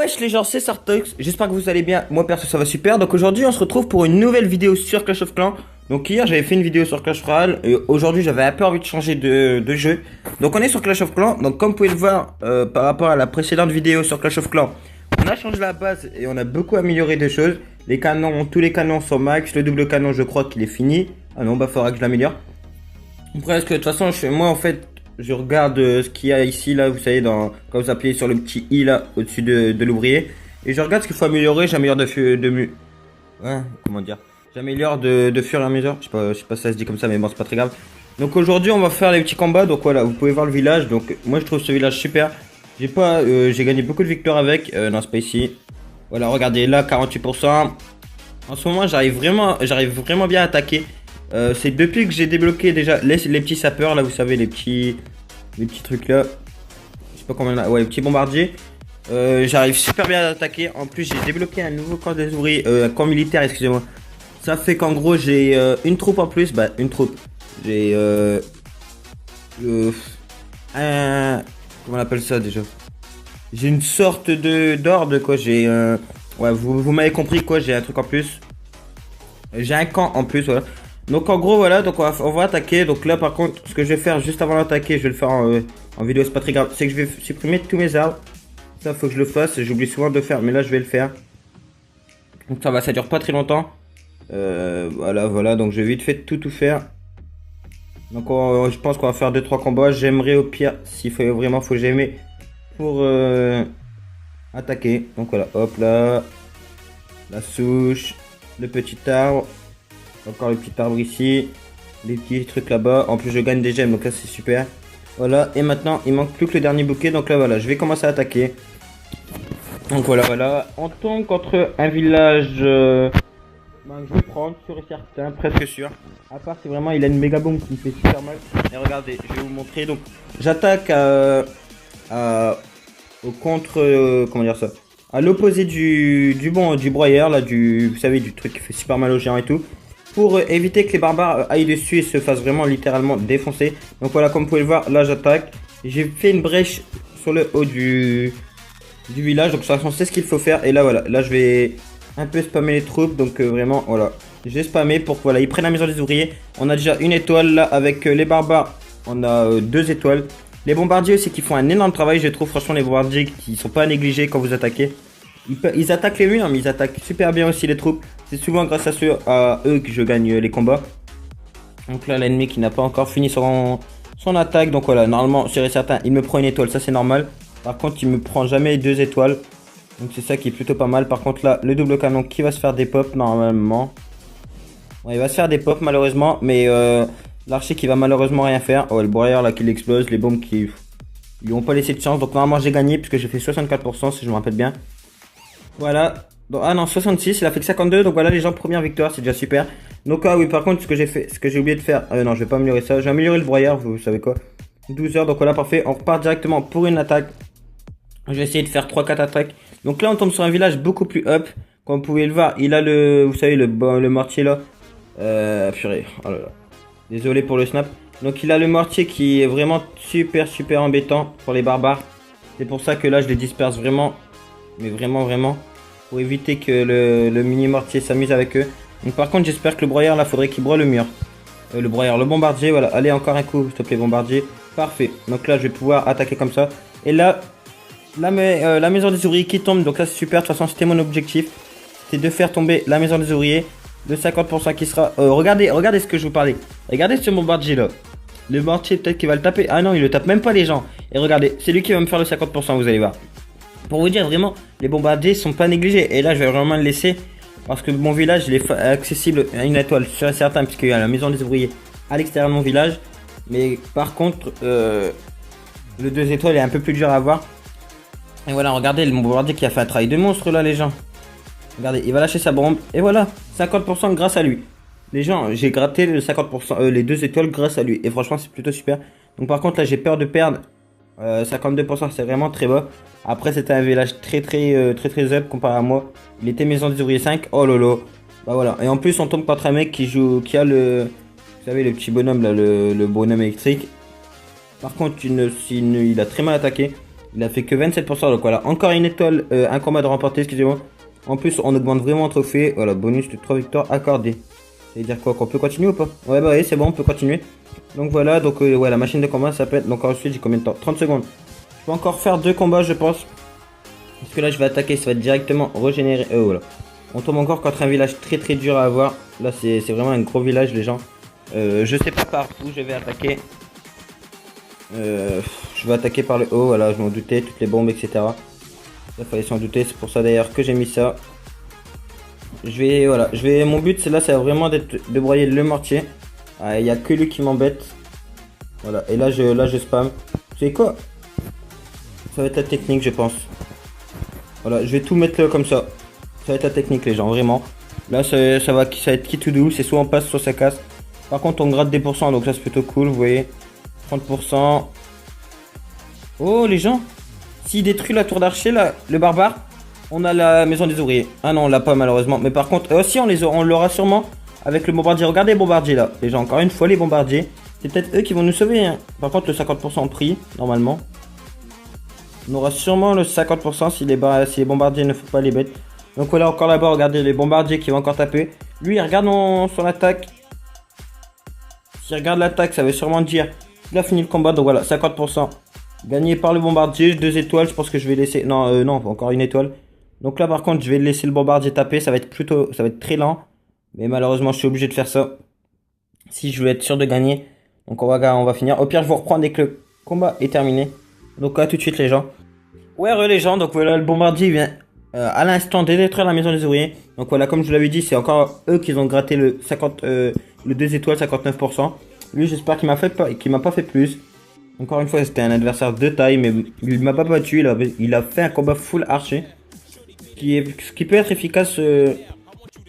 Wesh les gens, c'est Sartox, j'espère que vous allez bien, moi perso ça va super. Donc aujourd'hui on se retrouve pour une nouvelle vidéo sur Clash of Clans. Donc hier j'avais fait une vidéo sur Clash Royale et aujourd'hui j'avais un peu envie de changer de jeu. Donc on est sur Clash of Clans, donc comme vous pouvez le voir par rapport à la précédente vidéo sur Clash of Clans, on a changé la base et on a beaucoup amélioré des choses. Les canons, tous les canons sont max, le double canon je crois qu'il est fini. Ah non bah faudra que je l'améliore. Presque, de toute façon moi en fait je regarde ce qu'il y a ici là, vous savez, quand vous appuyez sur le petit i là au-dessus de l'ouvrier, et je regarde ce qu'il faut améliorer. J'améliore comment dire, j'améliore de fur et à mesure. Je sais pas si ça se dit comme ça, mais bon c'est pas très grave. Donc aujourd'hui on va faire les petits combats. Donc voilà, vous pouvez voir le village. Donc moi je trouve ce village super. J'ai gagné beaucoup de victoires avec. Non c'est pas ici. Voilà, regardez là 48%. En ce moment j'arrive vraiment bien à attaquer. C'est depuis que j'ai débloqué déjà les petits sapeurs là, vous savez, les petits trucs là, je sais pas comment on a, ouais, les petits bombardiers. J'arrive super bien à attaquer. En plus j'ai débloqué un nouveau camp des ouvriers, un camp militaire, excusez-moi. Ça fait qu'en gros j'ai une troupe en plus, bah une troupe. J'ai un, comment on appelle ça déjà, j'ai une sorte d'ordre quoi. J'ai ouais, vous m'avez compris quoi, j'ai un truc en plus. J'ai un camp en plus, voilà. Donc en gros voilà, donc on va attaquer. Donc là par contre ce que je vais faire juste avant d'attaquer, je vais le faire en vidéo, c'est pas très grave, c'est que je vais supprimer tous mes arbres. Ça faut que je le fasse, j'oublie souvent de le faire, mais là je vais le faire. Donc ça dure pas très longtemps. Voilà, donc je vais vite fait tout faire. Donc je pense qu'on va faire 2-3 combats. J'aimerais au pire, s'il faut vraiment, faut j'aimer pour attaquer. Donc voilà, hop là, la souche, le petit arbre. Encore le petit arbre ici, les petits trucs là-bas. En plus je gagne des gemmes, donc là c'est super. Voilà, et maintenant il manque plus que le dernier bouquet. Donc là voilà, je vais commencer à attaquer. Donc voilà, on tombe contre un village je vais prendre, sûr et certain, presque sûr. À part si vraiment il a une méga bombe qui me fait super mal. Et regardez, je vais vous montrer. Donc j'attaque au contre, comment dire ça, à l'opposé du broyeur là, vous savez, du truc qui fait super mal aux géants et tout, pour éviter que les barbares aillent dessus et se fassent vraiment littéralement défoncer. Donc voilà, comme vous pouvez le voir, là j'attaque. J'ai fait une brèche sur le haut du village, donc de toute façon c'est ce qu'il faut faire. Et là voilà, là je vais un peu spammer les troupes. Donc vraiment voilà, j'ai spammé pour que voilà, ils prennent la maison des ouvriers. On a déjà une étoile là avec les barbares, on a 2 étoiles. Les bombardiers aussi qui font un énorme travail, je trouve. Franchement les bombardiers qui sont pas à négliger quand vous attaquez. Ils attaquent les murs, mais ils attaquent super bien aussi les troupes. C'est souvent grâce à eux que je gagne les combats. Donc là, l'ennemi qui n'a pas encore fini son attaque. Donc voilà, normalement, sûr et certain, il me prend une étoile, ça c'est normal. Par contre, il me prend jamais 2 étoiles. Donc c'est ça qui est plutôt pas mal. Par contre là, le double canon qui va se faire des pops normalement. Ouais, il va se faire des pops malheureusement. Mais l'archer qui va malheureusement rien faire. Oh, le broyeur là qui l'explose, les bombes qui lui ont pas laissé de chance. Donc normalement j'ai gagné puisque j'ai fait 64% si je me rappelle bien. Voilà. Donc, ah non, 66, il a fait que 52. Donc voilà les gens, première victoire, c'est déjà super. Donc ah oui, par contre ce que j'ai oublié de faire, non, je vais pas améliorer ça. Je vais améliorer le broyeur, vous savez quoi. 12 heures, donc voilà, parfait. On repart directement pour une attaque. Je vais essayer de faire 3-4 attaques. Donc là on tombe sur un village beaucoup plus up. Comme vous pouvez le voir, il a vous savez, le mortier là. Purée, oh là là. Désolé pour le snap. Donc il a le mortier qui est vraiment super embêtant pour les barbares. C'est pour ça que là je les disperse vraiment. Mais vraiment pour éviter que le mini mortier s'amuse avec eux. Donc par contre j'espère que le broyeur là, faudrait qu'il broie le mur. Le broyeur, le bombardier, voilà. Allez, encore un coup s'il te plaît, bombardier. Parfait, donc là je vais pouvoir attaquer comme ça. Et là la maison des ouvriers qui tombe. Donc là c'est super, de toute façon c'était mon objectif. C'était de faire tomber la maison des ouvriers. De 50% qui sera, regardez ce que je vous parlais. Regardez ce bombardier là. Le mortier peut-être qu'il va le taper. Ah non, il le tape même pas les gens. Et regardez, c'est lui qui va me faire le 50%, vous allez voir. Pour vous dire vraiment, les bombardiers sont pas négligés. Et là je vais vraiment le laisser. Parce que mon village il est accessible à une étoile, sûr et certain, puisqu'il y a la maison des ouvriers à l'extérieur de mon village. Mais par contre, le 2 étoiles est un peu plus dur à avoir. Et voilà, regardez le bombardier qui a fait un travail de monstre là les gens. Regardez, il va lâcher sa bombe. Et voilà, 50% grâce à lui. Les gens, j'ai gratté le 50%, les 2 étoiles grâce à lui. Et franchement c'est plutôt super. Donc par contre là j'ai peur de perdre. 52% c'est vraiment très bas. Après c'était un village très up comparé à moi. Il était maison des ouvriers 5. Oh lolo. Bah voilà. Et en plus on tombe contre un mec qui a vous savez, le petit bonhomme là, le bonhomme électrique. Par contre il a très mal attaqué. Il a fait que 27%. Donc voilà, encore une étoile, un combat de remporté, excusez-moi. En plus, on augmente vraiment un trophée. Voilà, bonus de 3 victoires accordées. Ça veut dire quoi? Qu'on peut continuer ou pas? Ouais, bah oui, c'est bon, on peut continuer. Donc voilà, donc ouais, la machine de combat s'appelle. Donc ensuite, j'ai combien de temps? 30 secondes. Je peux encore faire 2 combats, je pense. Parce que là, je vais attaquer, ça va être directement régénéré. Voilà. On tombe encore contre un village très très dur à avoir. Là, c'est vraiment un gros village, les gens. Je sais pas par où je vais attaquer. Je vais attaquer par le haut, voilà, je m'en doutais, toutes les bombes, etc. Il fallait s'en douter, c'est pour ça d'ailleurs que j'ai mis ça. Voilà, mon but c'est là, c'est vraiment de broyer le mortier. Il n'y a que lui qui m'embête. Voilà, et là je spam. Vous savez quoi? Ça va être la technique, je pense. Voilà, je vais tout mettre comme ça. Ça va être la technique, les gens, vraiment. Là, ça va être qui tout doux, c'est soit on passe, soit ça casse. Par contre, on gratte des pourcents, donc ça c'est plutôt cool, vous voyez. 30%. Oh, les gens, s'il détruit la tour d'archer, là, le barbare, on a la maison des ouvriers. Ah non, on l'a pas malheureusement. Mais par contre, aussi on l'aura sûrement avec le bombardier. Regardez les bombardiers là. Les gens, encore une fois, les bombardiers. C'est peut-être eux qui vont nous sauver. Hein. Par contre, le 50% pris, normalement. On aura sûrement le 50% si les bombardiers ne font pas les bêtes. Donc voilà, encore là-bas, regardez les bombardiers qui vont encore taper. Lui, il regarde son attaque. S'il regarde l'attaque, ça veut sûrement dire qu'il a fini le combat. Donc voilà, 50%. Gagné par le bombardier, 2 étoiles, je pense que je vais laisser... Non, non, encore une étoile. Donc là, par contre, je vais laisser le bombardier taper, ça va être très lent. Mais malheureusement, je suis obligé de faire ça. Si je veux être sûr de gagner. Donc on va finir. Au pire, je vous reprends dès que le combat est terminé. Donc à tout de suite, les gens. Ouais, les gens, donc voilà, le bombardier vient à l'instant de détruire la maison des ouvriers. Donc voilà, comme je vous l'avais dit, c'est encore eux qui ont gratté le 2 étoiles, 59%. Lui, j'espère qu'il m'a pas fait plus. Encore une fois, c'était un adversaire de taille, mais il m'a pas battu. Il a fait un combat full archer. Ce qui peut être efficace.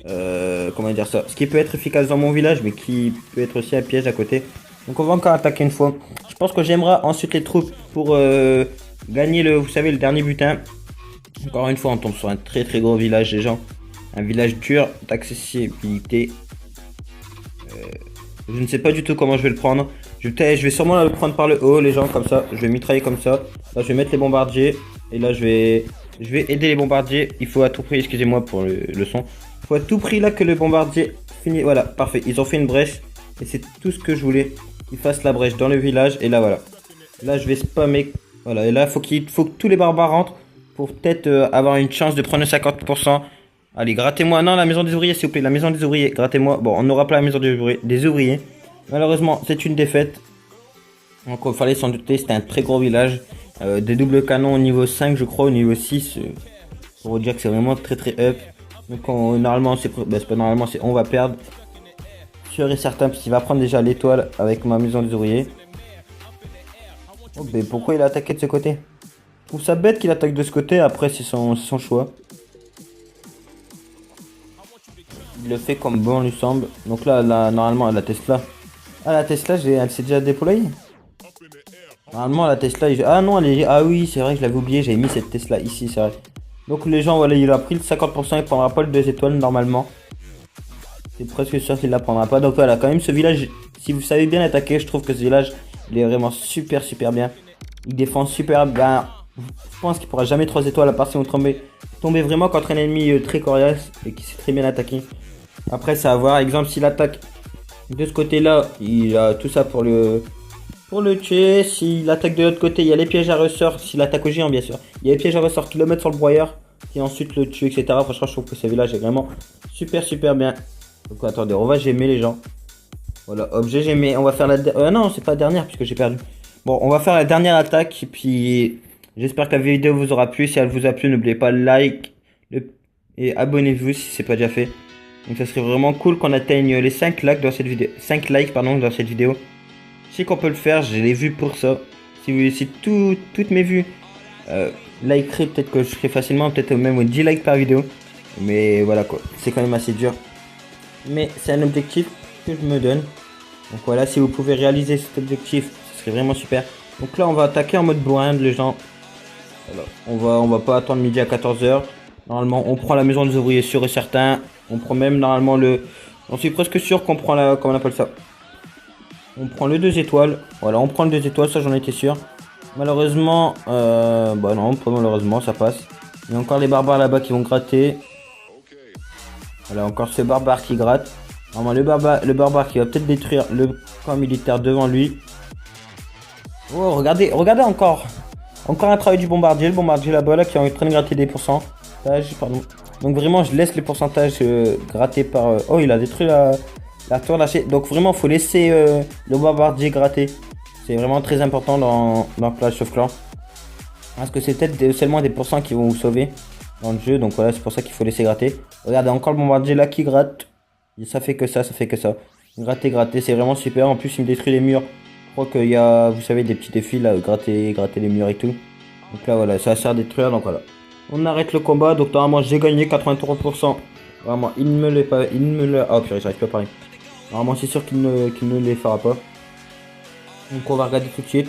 Comment dire ça? Ce qui peut être efficace dans mon village, mais qui peut être aussi un piège à côté. Donc on va encore attaquer une fois. Je pense que j'aimerais ensuite les troupes pour gagner vous savez, le dernier butin. Encore une fois, on tombe sur un très très gros village, les gens. Un village dur d'accessibilité. Je ne sais pas du tout comment je vais le prendre. Je vais sûrement le prendre par le haut, les gens, comme ça. Je vais mitrailler comme ça. Là, je vais mettre les bombardiers. Et là, je vais aider les bombardiers. Il faut à tout prix, excusez-moi pour le son. Il faut à tout prix là que le bombardier finisse. Voilà, parfait. Ils ont fait une brèche. Et c'est tout ce que je voulais. Qu'ils fassent la brèche dans le village. Et là, voilà. Là, je vais spammer. Voilà, et là, il faut que tous les barbares rentrent. Pour peut-être avoir une chance de prendre le 50%. Allez, grattez-moi. Non, la maison des ouvriers, s'il vous plaît. La maison des ouvriers, grattez-moi. Bon, on n'aura pas la maison des ouvriers. Malheureusement, c'est une défaite. Donc, il fallait s'en douter. C'était un très gros village. Des doubles canons au niveau 5, je crois, au niveau 6. Pour vous dire que c'est vraiment très très up. Donc, normalement, c'est pas normalement, on va perdre. Sûr et certain, parce qu'il va prendre déjà l'étoile avec ma maison des ouvriers. Oh, mais pourquoi il a attaqué de ce côté? Je trouve ça bête qu'il attaque de ce côté. Après, c'est son choix. Il le fait comme bon lui semble. Donc là, normalement, la Tesla. Ah, la Tesla, elle s'est déjà déployée. Normalement, la Tesla... Ah non, ah oui, c'est vrai, je l'avais oublié. J'avais mis cette Tesla ici, c'est vrai. Donc les gens, voilà, il a pris le 50%. Il prendra pas le 2 étoiles, normalement. C'est presque sûr qu'il la prendra pas. Donc voilà, quand même, ce village... Si vous savez bien attaquer, je trouve que ce village, il est vraiment super, super bien. Il défend super bien. Je pense qu'il pourra jamais 3 étoiles à part si on tomber vraiment contre un ennemi très coriace et qui sait très bien attaquer. Après, ça va voir. Exemple, s'il attaque de ce côté-là, il a tout ça pour le tuer. S'il attaque de l'autre côté, il y a les pièges à ressort. S'il attaque au géant, bien sûr, il y a les pièges à ressort qui le mettent sur le broyeur. Et ensuite le tue, etc. Franchement, je trouve que ce village est vraiment super, super bien. Donc, attendez, on va gémer les gens. Voilà, objet gémé. On va faire la... non, c'est pas la dernière puisque j'ai perdu. Bon, on va faire la dernière attaque. Et puis, j'espère que la vidéo vous aura plu. Si elle vous a plu, n'oubliez pas le like et abonnez-vous si c'est pas déjà fait. Donc ça serait vraiment cool qu'on atteigne les 5 likes dans cette vidéo. 5 likes pardon dans cette vidéo. Je sais qu'on peut le faire, je l'ai vu pour ça. Si toutes mes vues likeraient, peut-être que je ferai facilement, peut-être même 10 likes par vidéo. Mais voilà quoi, c'est quand même assez dur. Mais c'est un objectif que je me donne. Donc voilà, si vous pouvez réaliser cet objectif, ce serait vraiment super. Donc là on va attaquer en mode blind les gens. Voilà. On va pas attendre midi à 14 h. Normalement on prend la maison des ouvriers sûr et certain. On prend même normalement on suis presque sûr qu'on prend comment on appelle ça. On prend le 2 étoiles. Voilà, on prend le 2 étoiles, ça j'en étais sûr. Malheureusement, bah non, pas malheureusement, ça passe. Il y a encore les barbares là-bas qui vont gratter. Voilà, encore ce barbare qui gratte. Normalement, le barbare qui va peut-être détruire le camp militaire devant lui. Oh, regardez, regardez encore. Encore un travail du bombardier. Le bombardier là-bas, là, qui est en train de gratter des pourcentages. Pardon. Donc vraiment, je laisse les pourcentages grattés par... Oh, il a détruit la tour lâchée. Donc vraiment, faut laisser le bombardier gratter. C'est vraiment très important dans Clash of Clans. Parce que c'est peut-être seulement des pourcents qui vont vous sauver dans le jeu. Donc voilà, c'est pour ça qu'il faut laisser gratter. Regardez, encore le bombardier là qui gratte. Et ça fait que ça fait que ça. Gratter, gratter, c'est vraiment super. En plus, il me détruit les murs. Je crois qu'il y a, vous savez, des petits défis là, gratter les murs et tout. Donc là, voilà, ça sert à détruire. Donc voilà. On arrête le combat. Donc normalement, j'ai gagné 83%. Vraiment, il ne me l'est pas. Il ne me l'a. Oh purée, j'arrive pas à parler. Normalement, c'est sûr qu'il ne les fera pas. Donc on va regarder tout de suite.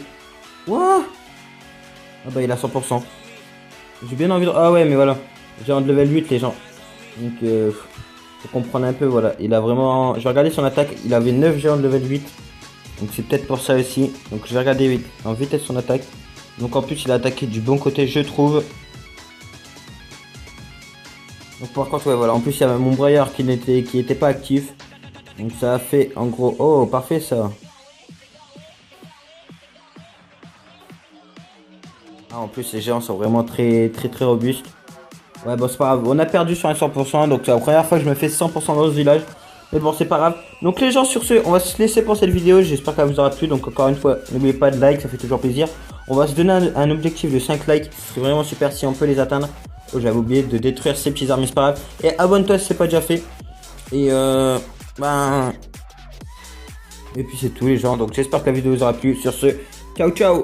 Wouah! Ah bah il a 100%. J'ai bien envie de... Ah ouais mais voilà. J'ai un level 8 les gens. Donc faut comprendre un peu voilà. Il a vraiment... Je vais regarder son attaque. Il avait 9 géants de level 8. Donc c'est peut-être pour ça aussi. Donc je vais regarder vite. En vitesse son attaque. Donc en plus il a attaqué du bon côté je trouve. Donc par contre ouais voilà. En plus il y avait mon braillard qui était pas actif. Donc ça a fait en gros... Oh parfait ça. Ah, en plus les géants sont vraiment très robustes. Ouais bon c'est pas grave, on a perdu sur un 100%, donc c'est la première fois que je me fais 100% dans ce village. Mais bon c'est pas grave. Donc les gens sur ce, on va se laisser pour cette vidéo, j'espère qu'elle vous aura plu. Donc encore une fois, n'oubliez pas de like, ça fait toujours plaisir. On va se donner un objectif de 5 likes, c'est vraiment super si on peut les atteindre. Oh j'avais oublié de détruire ces petits armes, c'est pas grave. Et abonne-toi si c'est pas déjà fait. Et ben... Et puis c'est tout les gens, donc j'espère que la vidéo vous aura plu. Sur ce, ciao ciao.